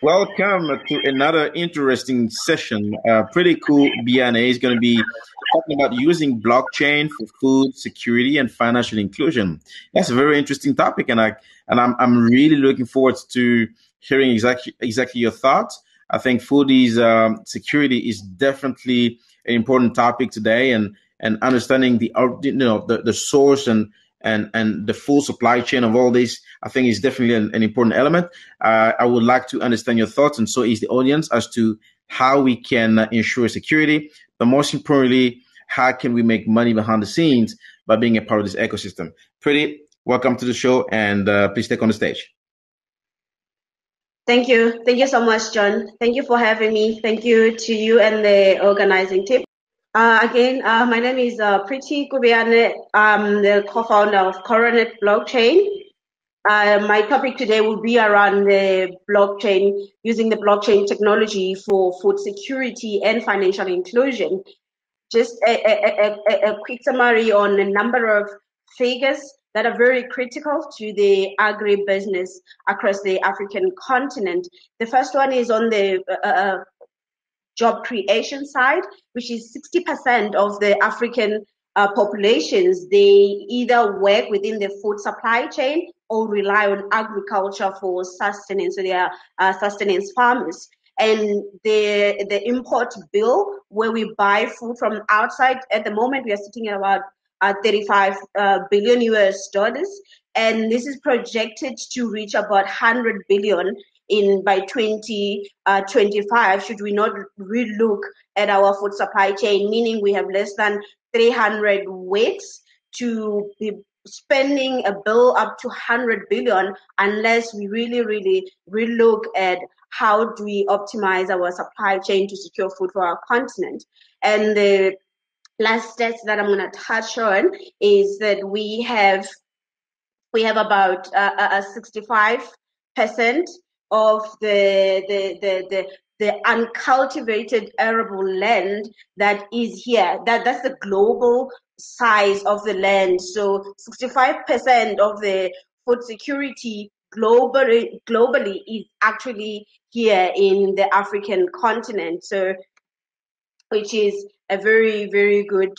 Welcome to another interesting session. Pretty cool. BNA is going to be talking about using blockchain for food security and financial inclusion. That's a very interesting topic, and I'm really looking forward to hearing exactly your thoughts. I think food is security is definitely an important topic today, and understanding the source and the full supply chain of all this, I think is definitely an important element. I would like to understand your thoughts, and so is the audience, as to how we can ensure security, but most importantly, how can we make money behind the scenes by being a part of this ecosystem. Pretty, welcome to the show, and please take on the stage. Thank you. Thank you so much, John. Thank you for having me. Thank you to you and the organizing team. My name is Pretty Kubyane. I'm the co-founder of Coronet blockchain. My topic today will be around the blockchain, using the blockchain technology for food security and financial inclusion. Just a quick summary on a number of figures that are very critical to the agribusiness across the African continent. The first one is on the job creation side, which is 60% of the African populations. They either work within the food supply chain or rely on agriculture for sustenance. So they are sustenance farmers. And the import bill, where we buy food from outside, at the moment we are sitting at about 35 billion US dollars, and this is projected to reach about 100 billion in by 2025, should we not relook at our food supply chain, meaning we have less than 300 weeks to be spending a bill up to 100 billion, unless we really relook at how do we optimize our supply chain to secure food for our continent. And the last stats that I'm going to touch on is that we have about 65% of the uncultivated arable land that is here. That's the global size of the land. So 65% of the food security globally is actually here in the African continent. So, which is a very good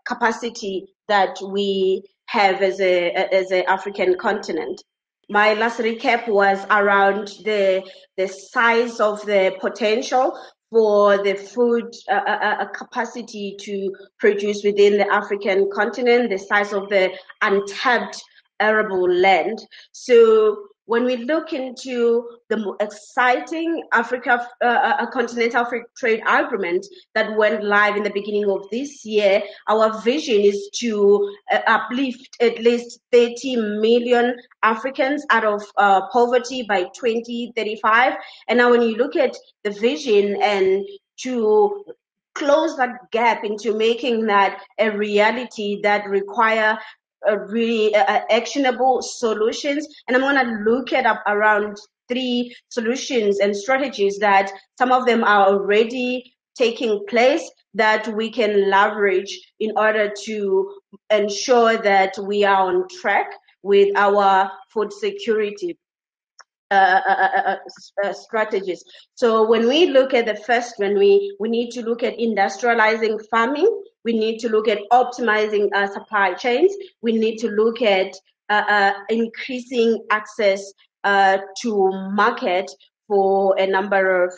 capacity that we have as a African continent. My last recap was around the size of the potential for the food capacity to produce within the African continent, the size of the untapped arable land. So when we look into the exciting Africa continental free trade agreement that went live in the beginning of this year, our vision is to uplift at least 30 million Africans out of poverty by 2035. And now when you look at the vision and to close that gap into making that a reality, that require really actionable solutions. And I'm going to look at around 3 solutions and strategies that some of them are already taking place that we can leverage in order to ensure that we are on track with our food security strategies. So when we look at the first one, we need to look at industrializing farming. We need to look at optimizing supply chains. We need to look at increasing access to market for a number of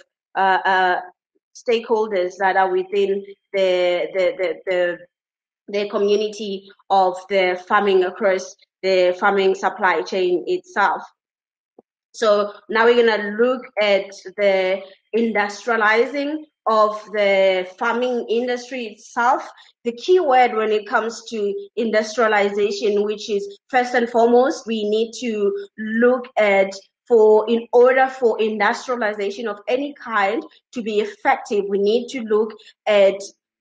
stakeholders that are within the community of the farming across the farming supply chain itself. So now we're going to look at the industrializing of the farming industry itself. The key word when it comes to industrialization, which is first and foremost, we need to look at, in order for industrialization of any kind to be effective, we need to look at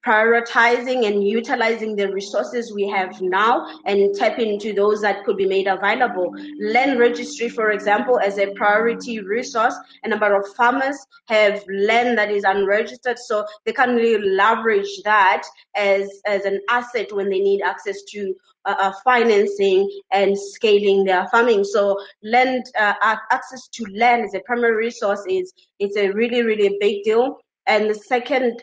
prioritizing and utilizing the resources we have now and tap into those that could be made available. Land registry, for example, as a priority resource, a number of farmers have land that is unregistered, so they can't really leverage that as an asset when they need access to financing and scaling their farming. So land access to land as a primary resource it's a really, really big deal. And the second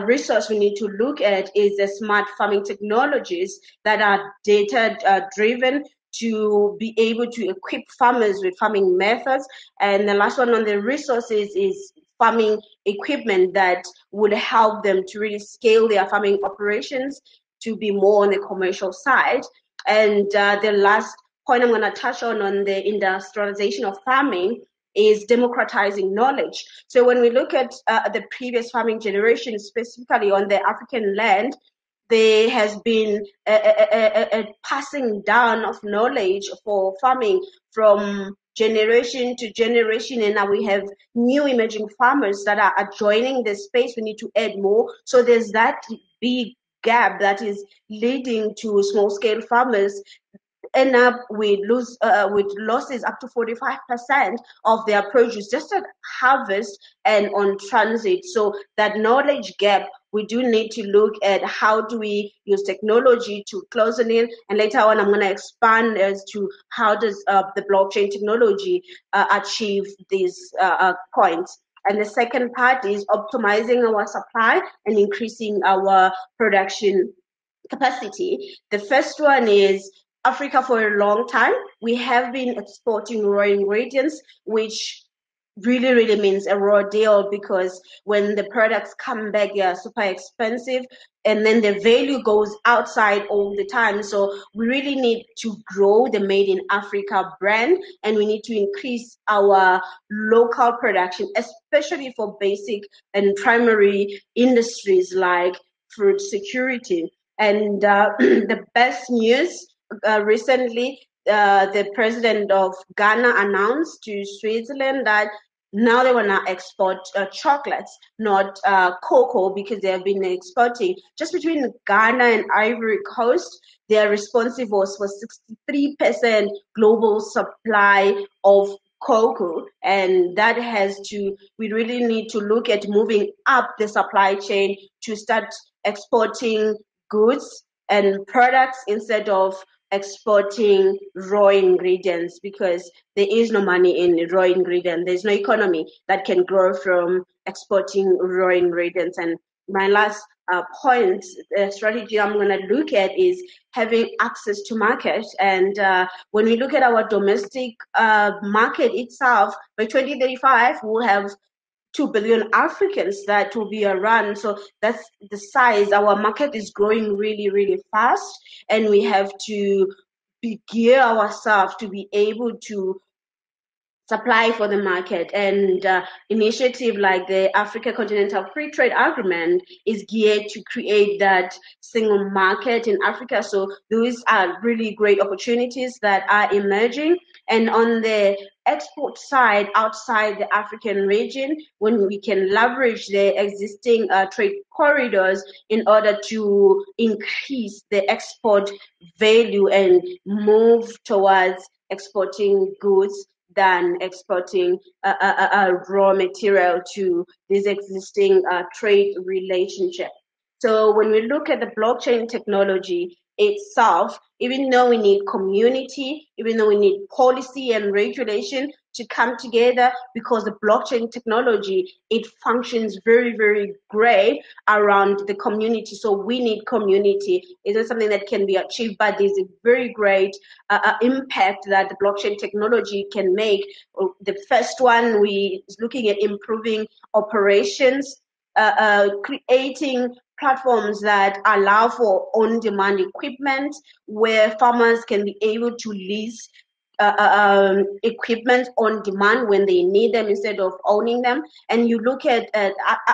resource we need to look at is the smart farming technologies that are data driven to be able to equip farmers with farming methods. And the last one on the resources is farming equipment that would help them to really scale their farming operations to be more on the commercial side. And the last point I'm going to touch on the industrialization of farming is democratizing knowledge. So when we look at the previous farming generation, specifically on the African land, there has been a passing down of knowledge for farming from generation to generation, and now we have new emerging farmers that are joining the space. We need to add more. So there's that big gap that is leading to small scale farmers end up with losses up to 45% of their produce just at harvest and on transit. So that knowledge gap, we do need to look at how do we use technology to close it in. And later on, I'm going to expand as to how does the blockchain technology achieve these points. And the second part is optimizing our supply and increasing our production capacity. The first one is Africa. For a long time, we have been exporting raw ingredients, which really, really means a raw deal, because when the products come back, they are super expensive, and then the value goes outside all the time. So we really need to grow the Made in Africa brand, and we need to increase our local production, especially for basic and primary industries like food security. And the best news recently, the president of Ghana announced to Switzerland that now they want to export chocolates, not cocoa, because they have been exporting. Just between Ghana and Ivory Coast, they are responsible for 63% global supply of cocoa, and that we really need to look at moving up the supply chain to start exporting goods and products instead of exporting raw ingredients, because there is no money in raw ingredients. There's no economy that can grow from exporting raw ingredients. And my last point, strategy I'm going to look at is having access to market. And when we look at our domestic market itself, by 2035, we'll have 2 billion Africans that will be around. So that's the size. Our market is growing really, really fast, and we have to gear ourselves to be able to supply for the market. And initiative like the Africa Continental Free Trade Agreement is geared to create that single market in Africa. So those are really great opportunities that are emerging. And on the export side, outside the African region, when we can leverage the existing trade corridors in order to increase the export value and move towards exporting goods than exporting raw material to this existing trade relationship. So when we look at the blockchain technology itself, even though we need community, even though we need policy and regulation to come together, because the blockchain technology, it functions very, very great around the community. So we need community. It is something that can be achieved, but there's a very great impact that the blockchain technology can make. The first one, we is looking at improving operations, creating platforms that allow for on-demand equipment, where farmers can be able to lease equipment on demand when they need them instead of owning them. And you look at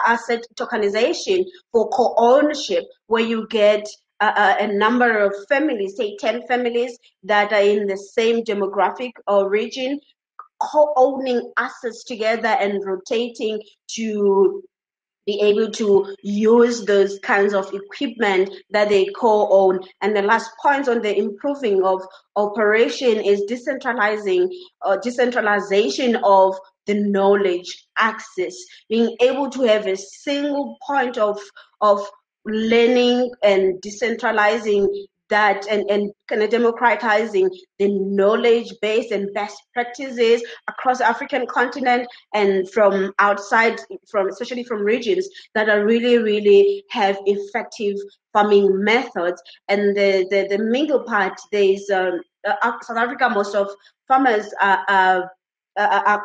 asset tokenization for co-ownership, where you get a number of families, say 10 families that are in the same demographic or region, co-owning assets together and rotating to be able to use those kinds of equipment that they co-own. And the last point on the improving of operation is decentralization of the knowledge access, being able to have a single point of learning and decentralizing that and kind of democratizing the knowledge base and best practices across the African continent and from outside, especially from regions that are really have effective farming methods. And the middle part, there's South Africa, most of farmers are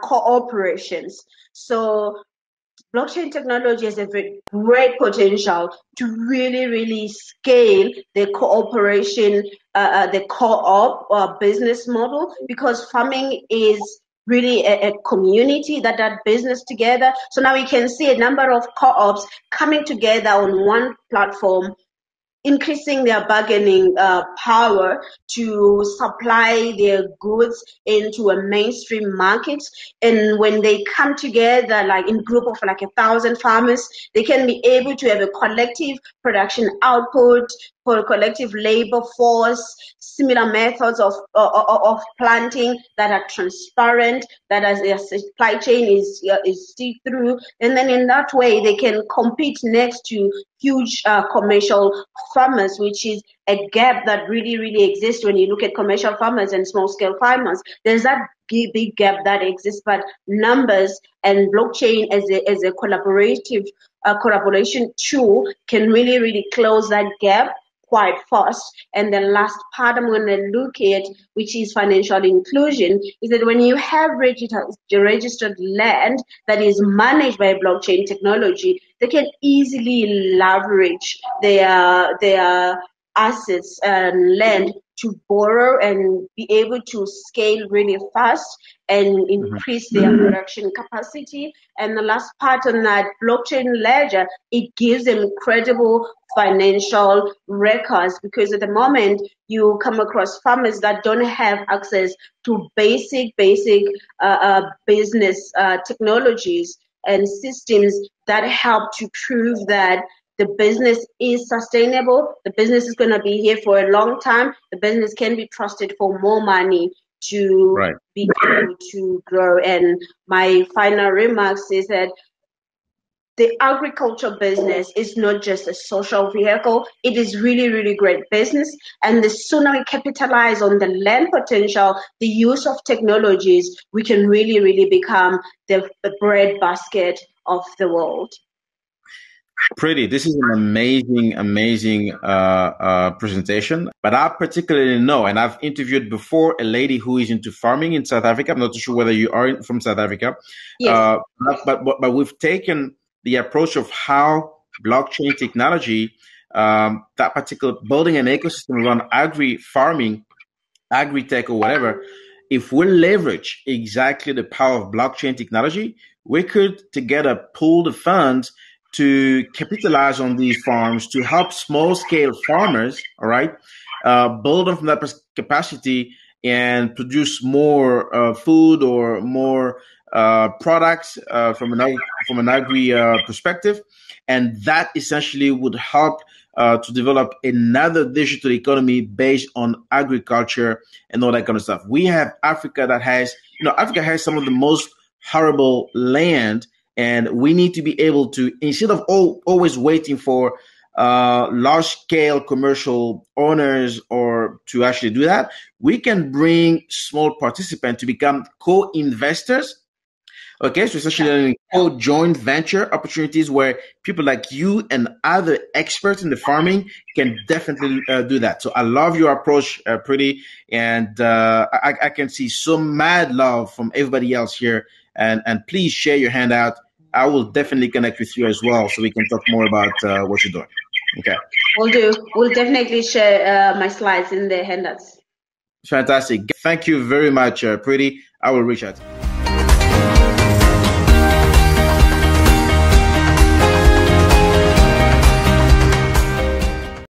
cooperations. So blockchain technology has a very great potential to really scale the cooperation, the co-op business model, because farming is really a community that business together. So now we can see a number of co-ops coming together on one platform, increasing their bargaining power to supply their goods into a mainstream market. And when they come together, like in group of like 1,000 farmers, they can be able to have a collective production output for a collective labor force, similar methods of planting that are transparent, that as their supply chain is see-through, and then in that way they can compete next to huge commercial farmers, which is a gap that really exists when you look at commercial farmers and small-scale farmers. There's that big gap that exists, but numbers and blockchain as a collaborative collaboration tool can really close that gap quite fast. And the last part I'm going to look at, which is financial inclusion, is that when you have registered land that is managed by blockchain technology, they can easily leverage their assets and land to borrow and be able to scale really fast and increase their production capacity. And the last part on that blockchain ledger, it gives them incredible financial records, because at the moment you come across farmers that don't have access to basic business technologies and systems that help to prove that the business is sustainable, the business is going to be here for a long time, the business can be trusted for more money to be able to grow. And my final remarks is that the agriculture business is not just a social vehicle, it is really great business. And the sooner we capitalize on the land potential, the use of technologies, we can really become the bread basket of the world. Pretty. This is an amazing presentation. But I particularly know, and I've interviewed before a lady who is into farming in South Africa. I'm not too sure whether you are from South Africa. Yes. But we've taken the approach of how blockchain technology, that particular building an ecosystem around agri-farming, agri-tech or whatever, if we leverage exactly the power of blockchain technology, we could together pool the funds to capitalize on these farms to help small-scale farmers, all right, build them from that capacity and produce more food or more products from an agri perspective, and that essentially would help to develop another digital economy based on agriculture and all that kind of stuff. We have Africa that has, Africa has some of the most horrible land. And we need to be able to, instead of always waiting for large-scale commercial owners or to actually do that, we can bring small participants to become co-investors. Okay, so essentially co-joint venture opportunities where people like you and other experts in the farming can definitely do that. So I love your approach, Pretty, and I can see some mad love from everybody else here. And please share your handout. I will definitely connect with you as well so we can talk more about what you're doing. Okay. We'll do. We'll definitely share my slides in the handouts. Fantastic. Thank you very much, Pretty. I will reach out.